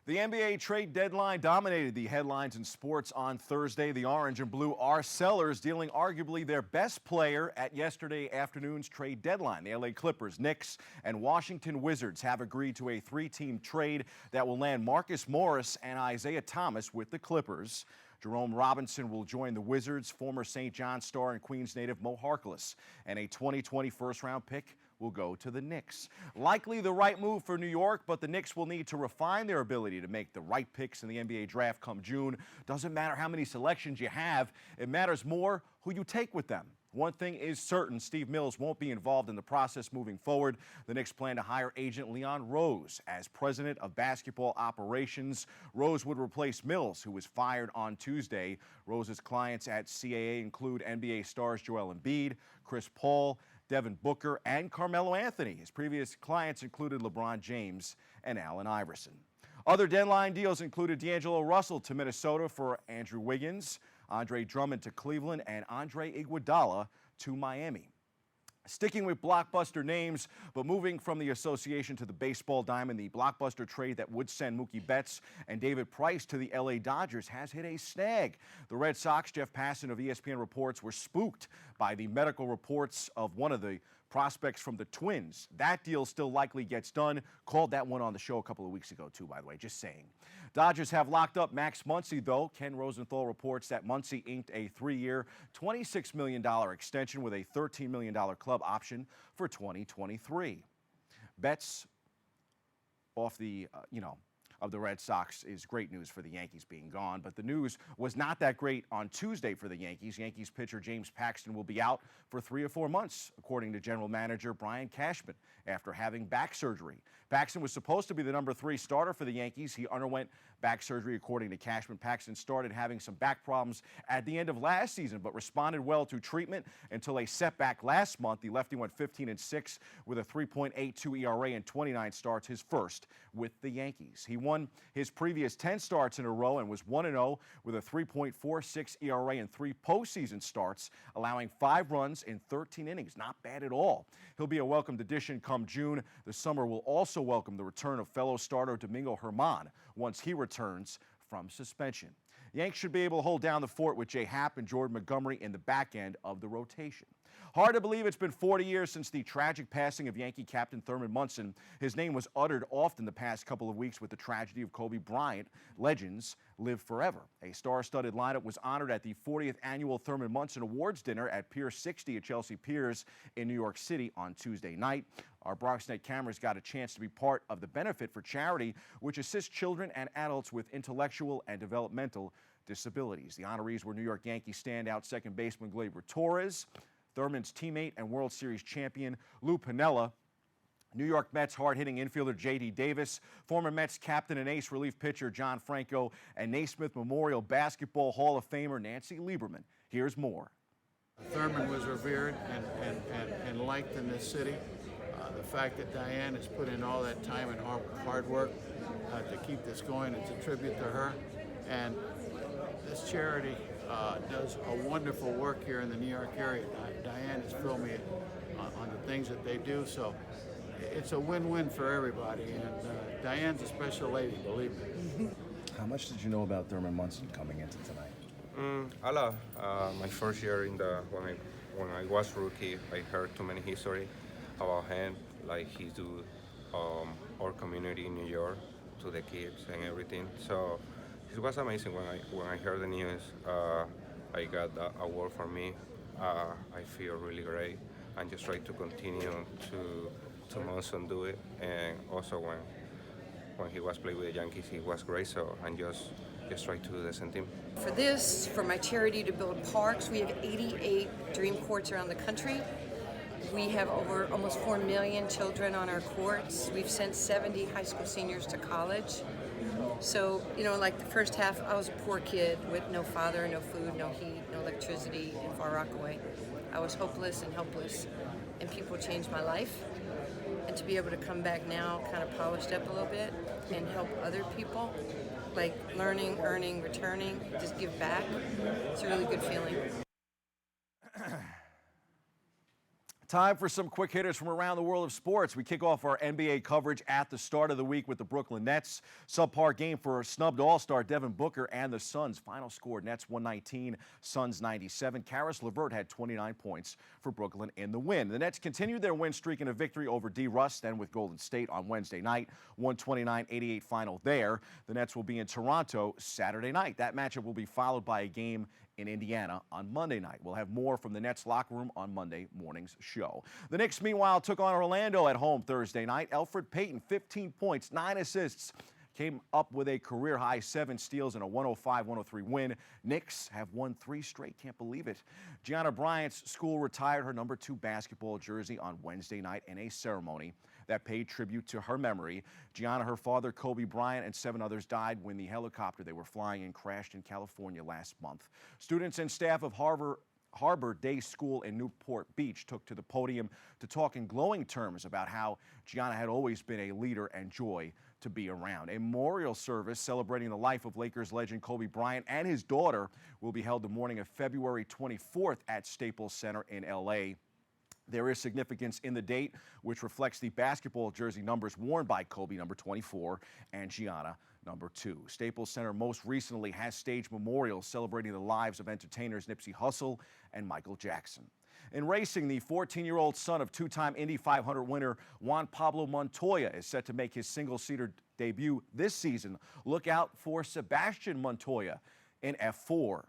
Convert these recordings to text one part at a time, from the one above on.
The NBA trade deadline dominated the headlines in sports on Thursday. The Orange and Blue are sellers, dealing arguably their best player at yesterday afternoon's trade deadline. The LA Clippers, Knicks, and Washington Wizards have agreed to a three-team trade that will land Marcus Morris and Isaiah Thomas with the Clippers. Jerome Robinson will join the Wizards. Former St. John star and Queens native Mo Harkless, and a 2020 first-round pick will go to the Knicks. Likely the right move for New York, but the Knicks will need to refine their ability to make the right picks in the NBA draft come June. Doesn't matter how many selections you have, it matters more who you take with them. One thing is certain, Steve Mills won't be involved in the process moving forward. The Knicks plan to hire agent Leon Rose as president of basketball operations. Rose would replace Mills, who was fired on Tuesday. Rose's clients at CAA include NBA stars Joel Embiid, Chris Paul, Devin Booker, and Carmelo Anthony. His previous clients included LeBron James and Allen Iverson. Other deadline deals included D'Angelo Russell to Minnesota for Andrew Wiggins, Andre Drummond to Cleveland, and Andre Iguodala to Miami. Sticking with blockbuster names, but moving from the association to the baseball diamond, the blockbuster trade that would send Mookie Betts and David Price to the LA Dodgers has hit a snag. The Red Sox, Jeff Passan of ESPN Reports, were spooked by the medical reports of one of the prospects from the Twins. That deal still likely gets done. Called that one on the show a couple of weeks ago, too, by the way, just saying. Dodgers have locked up Max Muncy, though. Ken Rosenthal reports that Muncy inked a 3-year, $26 million extension with a $13 million club option for 2023. Betts off the, of the Red Sox is great news for the Yankees being gone, but the news was not that great on Tuesday for the Yankees. Yankees pitcher James Paxton will be out for 3 or 4 months, according to general manager Brian Cashman, after having back surgery. Paxton was supposed to be the number 3 starter for the Yankees. He underwent back surgery, according to Cashman. Paxton started having some back problems at the end of last season, but responded well to treatment until a setback last month. The lefty went 15-6 with a 3.82 ERA and 29 starts, his first with the Yankees. He won his previous 10 starts in a row and was 1-0 with a 3.46 ERA and 3 postseason starts, allowing 5 runs in 13 innings. Not bad at all. He'll be a welcomed addition come June. The summer will also welcome the return of fellow starter Domingo Germán once he returns from suspension. Yanks should be able to hold down the fort with Jay Happ and Jordan Montgomery in the back end of the rotation. Hard to believe it's been 40 years since the tragic passing of Yankee captain Thurman Munson. His name was uttered often the past couple of weeks with the tragedy of Kobe Bryant. Legends live forever. A star-studded lineup was honored at the 40th annual Thurman Munson Awards dinner at Pier 60 at Chelsea Piers in New York City on Tuesday night. Our BronxNet cameras got a chance to be part of the benefit for charity, which assists children and adults with intellectual and developmental disabilities. The honorees were New York Yankees standout second baseman Gleyber Torres, Thurman's teammate and World Series champion Lou Piniella, New York Mets hard-hitting infielder J.D. Davis, former Mets captain and ace relief pitcher John Franco, and Naismith Memorial Basketball Hall of Famer Nancy Lieberman. Here's more. Thurman was revered and liked in this city. The fact that Diane has put in all that time and hard work to keep this going, it's a tribute to her. And this charity does a wonderful work here in the New York area. Diane has filled me on the things that they do, so it's a win-win for everybody. And Diane's a special lady, believe me. How much did you know about Thurman Munson coming into tonight? A lot. My first year when I was rookie, I heard too many history about him, like he do our community in New York to the kids and everything. So it was amazing when I heard the news. I got the award for me. I feel really great. I'm just trying to continue to Munson do it. And also when he was playing with the Yankees, he was great. So I'm just try to do the same thing. For my charity to build parks, we have 88 dream courts around the country. We have over almost 4 million children on our courts. We've sent 70 high school seniors to college. So, like the first half, I was a poor kid with no father, no food, no heat, no electricity in Far Rockaway. I was hopeless and helpless, and people changed my life. And to be able to come back now kind of polished up a little bit and help other people, like learning, earning, returning, just give back, it's a really good feeling. Time for some quick hitters from around the world of sports. We kick off our NBA coverage at the start of the week with the Brooklyn Nets. Subpar game for snubbed All-Star Devin Booker and the Suns. Final score, Nets 119, Suns 97. Karis LeVert had 29 points for Brooklyn in the win. The Nets continued their win streak in a victory over D-Russ, then with Golden State on Wednesday night. 129-88 final there. The Nets will be in Toronto Saturday night. That matchup will be followed by a game in Indiana on Monday night. We'll have more from the Nets locker room on Monday morning's show. The Knicks, meanwhile, took on Orlando at home Thursday night. Elfrid Payton, 15 points, 9 assists, came up with a career-high 7 steals and a 105-103 win. Knicks have won 3 straight. Can't believe it. Gianna Bryant's school retired her number 2 basketball jersey on Wednesday night in a ceremony that paid tribute to her memory. Gianna, her father, Kobe Bryant, and 7 others died when the helicopter they were flying in crashed in California last month. Students and staff of Harbor Day School in Newport Beach took to the podium to talk in glowing terms about how Gianna had always been a leader and joy to be around. A memorial service celebrating the life of Lakers legend Kobe Bryant and his daughter will be held the morning of February 24th at Staples Center in L.A. There is significance in the date, which reflects the basketball jersey numbers worn by Kobe, number 24, and Gianna, number 2. Staples Center most recently has staged memorials celebrating the lives of entertainers Nipsey Hussle and Michael Jackson. In racing, the 14-year-old son of 2-time Indy 500 winner Juan Pablo Montoya is set to make his single-seater debut this season. Look out for Sebastian Montoya in F4.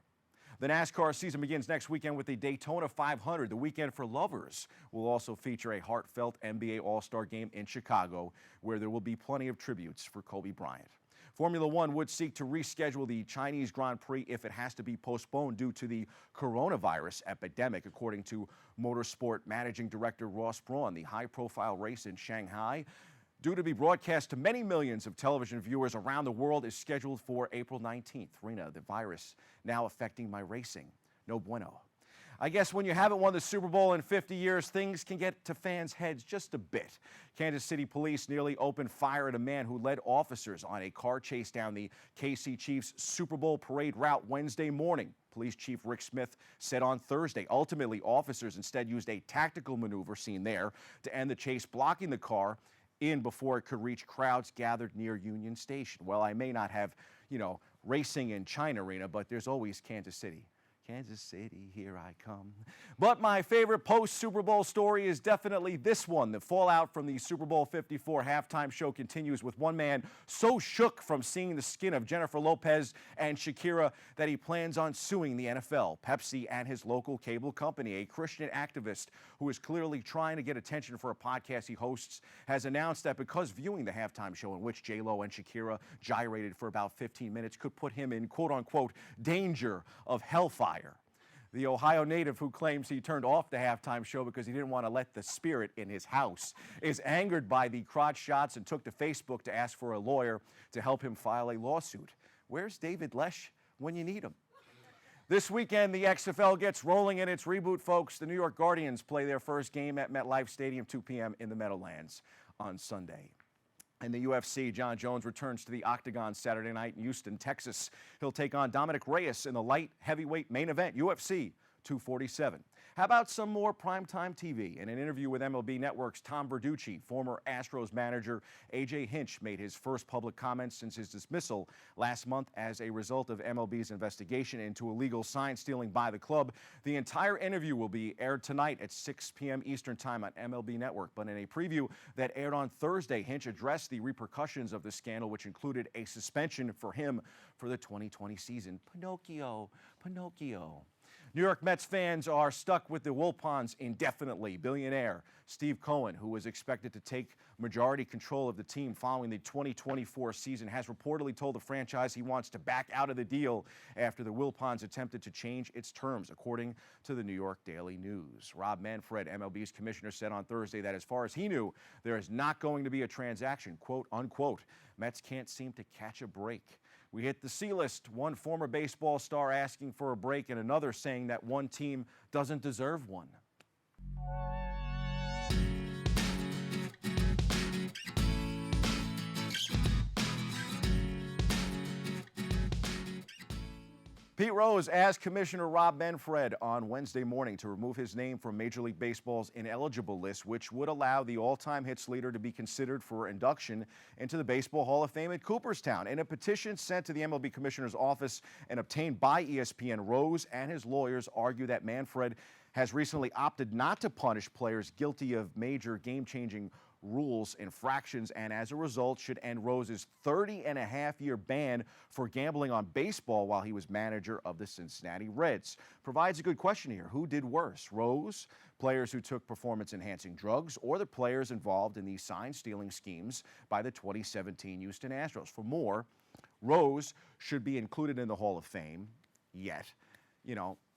The NASCAR season begins next weekend with the Daytona 500. The weekend for lovers will also feature a heartfelt NBA All-Star game in Chicago, where there will be plenty of tributes for Kobe Bryant. Formula One would seek to reschedule the Chinese Grand Prix if it has to be postponed due to the coronavirus epidemic, according to Motorsport Managing Director Ross Braun. The high-profile race in Shanghai, due to be broadcast to many millions of television viewers around the world, is scheduled for April 19th. Rena, the virus now affecting my racing. No bueno. I guess when you haven't won the Super Bowl in 50 years, things can get to fans' heads just a bit. Kansas City police nearly opened fire at a man who led officers on a car chase down the KC Chiefs Super Bowl parade route Wednesday morning. Police Chief Rick Smith said on Thursday. Ultimately, officers instead used a tactical maneuver seen there to end the chase, blocking the car in before it could reach crowds gathered near Union Station. Well, I may not have, racing in China Arena, but there's always Kansas City. Kansas City, here I come. But my favorite post-Super Bowl story is definitely this one. The fallout from the Super Bowl 54 halftime show continues, with one man so shook from seeing the skin of Jennifer Lopez and Shakira that he plans on suing the NFL, Pepsi, and his local cable company. A Christian activist who is clearly trying to get attention for a podcast he hosts has announced that because viewing the halftime show in which J-Lo and Shakira gyrated for about 15 minutes could put him in quote-unquote danger of hellfire. The Ohio native, who claims he turned off the halftime show because he didn't want to let the spirit in his house, is angered by the crotch shots and took to Facebook to ask for a lawyer to help him file a lawsuit. Where's David Lesh when you need him? This weekend, the XFL gets rolling in its reboot, folks. The New York Guardians play their first game at MetLife Stadium, 2 p.m. in the Meadowlands on Sunday. In the UFC, John Jones returns to the Octagon Saturday night in Houston, Texas. He'll take on Dominic Reyes in the light heavyweight main event, UFC 247. How about some more primetime TV? In an interview with MLB Network's Tom Verducci, former Astros manager A.J. Hinch made his first public comments since his dismissal last month as a result of MLB's investigation into illegal sign stealing by the club. The entire interview will be aired tonight at 6 p.m. Eastern Time on MLB Network. But in a preview that aired on Thursday, Hinch addressed the repercussions of the scandal, which included a suspension for him for the 2020 season. Pinocchio. New York Mets fans are stuck with the Wilpons indefinitely. Billionaire Steve Cohen, who was expected to take majority control of the team following the 2024 season, has reportedly told the franchise he wants to back out of the deal after the Wilpons attempted to change its terms, according to the New York Daily News. Rob Manfred, MLB's commissioner, said on Thursday that as far as he knew, there is not going to be a transaction, quote unquote. Mets can't seem to catch a break. We hit the C-list, one former baseball star asking for a break and another saying that one team doesn't deserve one. Pete Rose asked Commissioner Rob Manfred on Wednesday morning to remove his name from Major League Baseball's ineligible list, which would allow the all-time hits leader to be considered for induction into the Baseball Hall of Fame at Cooperstown. In a petition sent to the MLB Commissioner's office and obtained by ESPN, Rose and his lawyers argue that Manfred has recently opted not to punish players guilty of major game-changing rules infractions, and as a result should end Rose's 30-and-a-half-year ban for gambling on baseball while he was manager of the Cincinnati Reds. Provides a good question here. Who did worse? Rose, players who took performance-enhancing drugs, or the players involved in these sign-stealing schemes by the 2017 Houston Astros? For more, Rose should be included in the Hall of Fame, yet,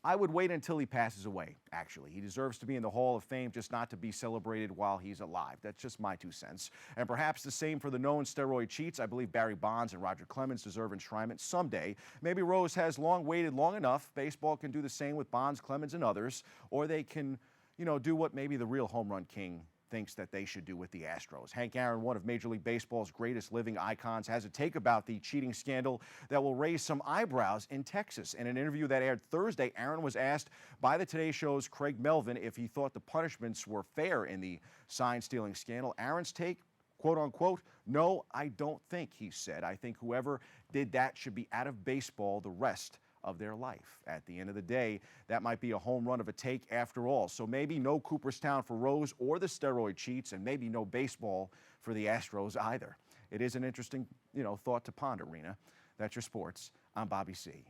I would wait until he passes away, actually. He deserves to be in the Hall of Fame, just not to be celebrated while he's alive. That's just my 2 cents. And perhaps the same for the known steroid cheats. I believe Barry Bonds and Roger Clemens deserve enshrinement someday. Maybe Rose has waited long enough. Baseball can do the same with Bonds, Clemens, and others. Or they can, do what maybe the real home run king thinks that they should do with the Astros. Hank Aaron, one of Major League Baseball's greatest living icons, has a take about the cheating scandal that will raise some eyebrows in Texas. In an interview that aired Thursday, Aaron was asked by the Today Show's Craig Melvin if he thought the punishments were fair in the sign-stealing scandal. Aaron's take, quote unquote, "No, I don't think," he said. "I think whoever did that should be out of baseball the rest of their life." At the end of the day, that might be a home run of a take after all. So maybe no Cooperstown for Rose or the steroid cheats, and maybe no baseball for the Astros either. It is an interesting, thought to ponder, Rena. That's your sports. I'm Bobby C.